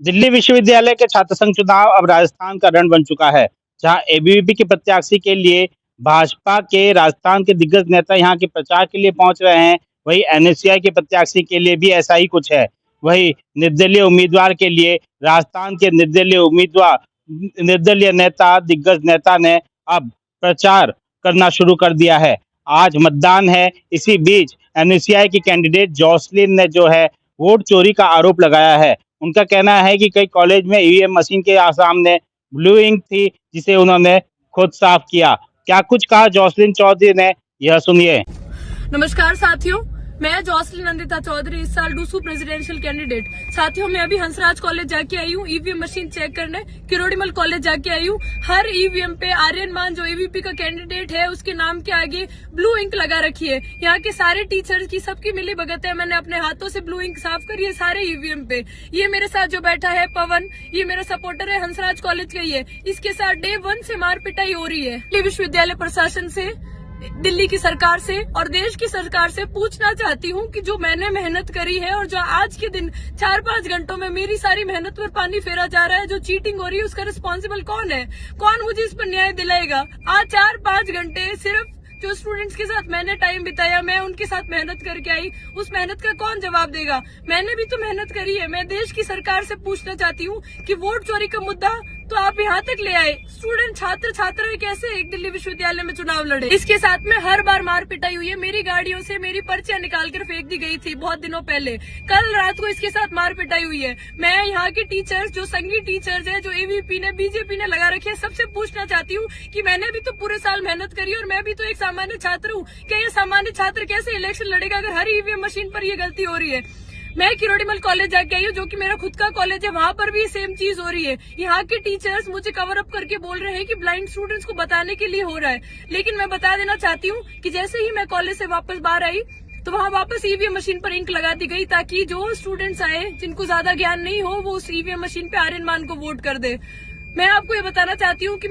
दिल्ली विश्वविद्यालय के छात्र संघ चुनाव अब राजस्थान का रण बन चुका है, जहां एबीवीपी के प्रत्याशी के लिए भाजपा के राजस्थान के दिग्गज नेता यहां के प्रचार के लिए पहुंच रहे हैं। वहीं एनएसयूआई के प्रत्याशी के लिए भी ऐसा ही कुछ है। वहीं निर्दलीय उम्मीदवार के लिए राजस्थान के निर्दलीय नेता दिग्गज नेता ने अब प्रचार करना शुरू कर दिया है। आज मतदान है। इसी बीच एनएसयूआई की कैंडिडेट जॉसलिन ने जो है वोट चोरी का आरोप लगाया है। उनका कहना है कि कई कॉलेज में ईवीएम मशीन के सामने ब्लू इंक थी, जिसे उन्होंने खुद साफ किया। क्या कुछ कहा जॉसलिन चौधरी ने, यह सुनिए। नमस्कार साथियों, मैं जॉसलिन नंदिता चौधरी, इस साल डूसू प्रेसिडेंशियल कैंडिडेट। साथियों, मैं अभी हंसराज कॉलेज जाके आई हूँ ईवीएम मशीन चेक करने। किरोड़ीमल कॉलेज जाके आई हूँ। हर ईवीएम पे आर्यन मान जो एबीवीपी का कैंडिडेट है उसके नाम के आगे ब्लू इंक लगा रखी है। यहाँ के सारे टीचर्स की सबकी मिली भगत है। मैंने अपने हाथों से ब्लू इंक साफ करी है सारे ईवीएम पे। ये मेरे साथ जो बैठा है पवन, ये मेरा सपोर्टर है, हंसराज कॉलेज का ही है। इसके साथ डे 1 से मार पिटाई हो रही है। दिल्ली विश्वविद्यालय प्रशासन से, दिल्ली की सरकार से और देश की सरकार से पूछना चाहती हूँ कि जो मैंने मेहनत करी है और जो आज के दिन 4-5 घंटों में मेरी सारी मेहनत पर पानी फेरा जा रहा है, जो चीटिंग हो रही है, उसका रिस्पॉन्सिबल कौन है? कौन मुझे इस पर न्याय दिलाएगा? आज 4-5 घंटे सिर्फ जो स्टूडेंट्स के साथ मैंने टाइम बिताया, मैं उनके साथ मेहनत करके आई, उस मेहनत का कौन जवाब देगा? मैंने भी तो मेहनत करी है। मैं देश की सरकार से पूछना चाहती हूँ कि वोट चोरी का मुद्दा तो आप यहाँ तक ले आए। स्टूडेंट, छात्र कैसे एक दिल्ली विश्वविद्यालय में चुनाव लड़े? इसके साथ में हर बार मार पिटाई हुई है। मेरी गाड़ियों से मेरी पर्चियां निकाल कर फेंक दी गई थी बहुत दिनों पहले। कल रात को इसके साथ मार पिटाई हुई है। मैं यहाँ के टीचर्स, जो संघी टीचर्स है, जो एबीवीपी ने, बीजेपी ने लगा रखे है, सबसे पूछना चाहती हूँ कि मैंने भी तो पूरे साल मेहनत करी और मैं भी तो एक सामान्य छात्र हूँ। क्या ये सामान्य छात्र कैसे इलेक्शन लड़ेगा अगर हर ईवीएम मशीन पर ये गलती हो रही है? मैं किरोड़ीमल कॉलेज जाके आई हूँ, जो कि मेरा खुद का कॉलेज है, वहाँ पर भी सेम चीज हो रही है। यहाँ के टीचर्स मुझे कवर अप करके बोल रहे हैं कि ब्लाइंड स्टूडेंट्स को बताने के लिए हो रहा है, लेकिन मैं बता देना चाहती हूँ कि जैसे ही मैं कॉलेज से वापस बाहर आई तो वहाँ वापस ईवीएम मशीन पर इंक लगा दी गई, ताकि जो स्टूडेंट्स आए जिनको ज्यादा ज्ञान नहीं हो वो उस ईवीएम मशीन पे आर्यन मान को वोट कर दे। मैं आपको ये बताना चाहती हूँ कि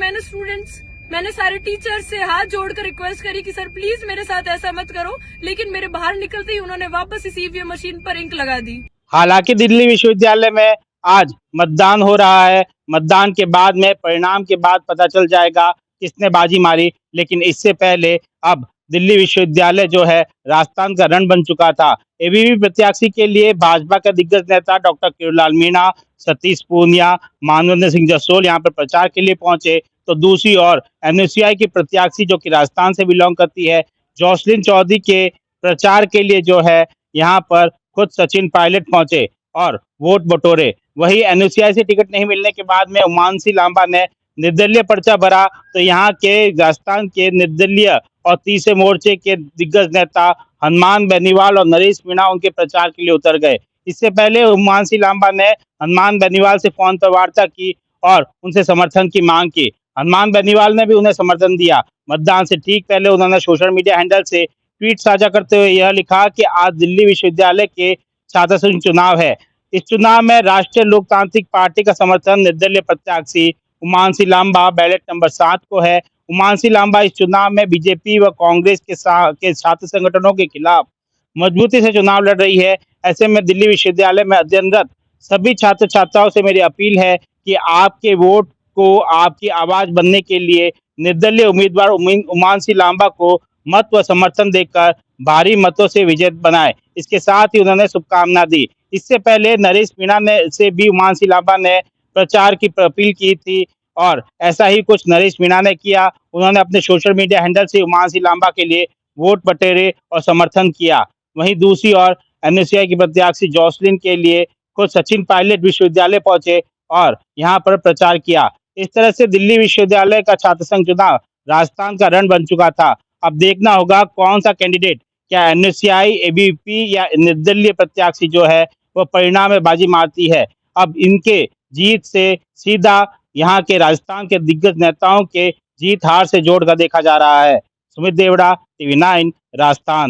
मैंने सारे टीचर्स से हाथ जोड़कर रिक्वेस्ट करी कि सर प्लीज मेरे साथ ऐसा मत करो, लेकिन मेरे बाहर निकलते ही उन्होंने वापस इस ईवीएम मशीन पर इंक लगा दी। हालांकि दिल्ली विश्वविद्यालय में आज मतदान हो रहा है। मतदान के बाद में, परिणाम के बाद पता चल जाएगा किसने बाजी मारी। लेकिन इससे पहले अब दिल्ली विश्वविद्यालय जो है राजस्थान का रण बन चुका था। एबीवीपी प्रत्याशी के लिए भाजपा का दिग्गज नेता डॉक्टर किरोड़ीलाल मीणा, सतीश पूनिया, मानवेंद्र सिंह जसोल यहाँ पर प्रचार के लिए पहुंचे। तो दूसरी ओर एनएसयूआई की प्रत्याशी जो कि राजस्थान से बिलोंग करती है, जॉसलिन चौधरी के प्रचार के लिए जो है यहाँ पर खुद सचिन पायलट पहुंचे और वोट बटोरे। वहीं एनएसयूआई से टिकट नहीं मिलने के बाद में उमांशी लांबा ने निर्दलीय पर्चा भरा। तो यहाँ के राजस्थान के निर्दलीय और तीसरे मोर्चे के दिग्गज नेता हनुमान बेनीवाल और नरेश मीणा उनके प्रचार के लिए उतर गए। इससे पहले उमांशी लांबा ने हनुमान बेनीवाल से फोन पर वार्ता की और उनसे समर्थन की मांग की। हनुमान बेनीवाल ने भी उन्हें समर्थन दिया। मतदान से ठीक पहले उन्होंने सोशल मीडिया हैंडल से ट्वीट साझा करते हुए यह लिखा कि आज दिल्ली विश्वविद्यालय के छात्र संघ चुनाव है। इस चुनाव में राष्ट्रीय लोकतांत्रिक पार्टी का समर्थन निर्दलीय प्रत्याशी उमांशी लांबा बैलेट नंबर 7 को है। उमांशी लांबा इस चुनाव में बीजेपी व कांग्रेस के छात्र संगठनों के खिलाफ मजबूती से चुनाव लड़ रही है। ऐसे में दिल्ली विश्वविद्यालय में अध्ययनरत सभी छात्र छात्राओं से मेरी अपील है कि आपके वोट को आपकी आवाज बनने के लिए निर्दलीय उम्मीदवार उमांशी लांबा को मत व समर्थन देकर भारी मतों से विजय बनाए। इसके साथ ही उन्होंने शुभकामना दी। इससे पहले नरेश मीणा ने से भी उमांशी लांबा ने प्रचार की अपील की थी और ऐसा ही कुछ नरेश मीणा ने किया। उन्होंने अपने सोशल मीडिया हैंडल से उमांशी लांबा के लिए वोट बटेरे और समर्थन किया। वहीं दूसरी ओर एनएसयूआई की प्रत्याशी जॉसलिन के लिए खुद सचिन पायलट विश्वविद्यालय पहुंचे और यहाँ पर प्रचार किया। इस तरह से दिल्ली विश्वविद्यालय का छात्र संघ चुनाव राजस्थान का रण बन चुका था। अब देखना होगा कौन सा कैंडिडेट, क्या एनएसयूआई, एबीवीपी या निर्दलीय प्रत्याशी जो है वो परिणाम में बाजी मारती है। अब इनके जीत से सीधा यहाँ के राजस्थान के दिग्गज नेताओं के जीत हार से जोड़कर देखा जा रहा है। सुमित देवड़ा, टीवी 9 राजस्थान।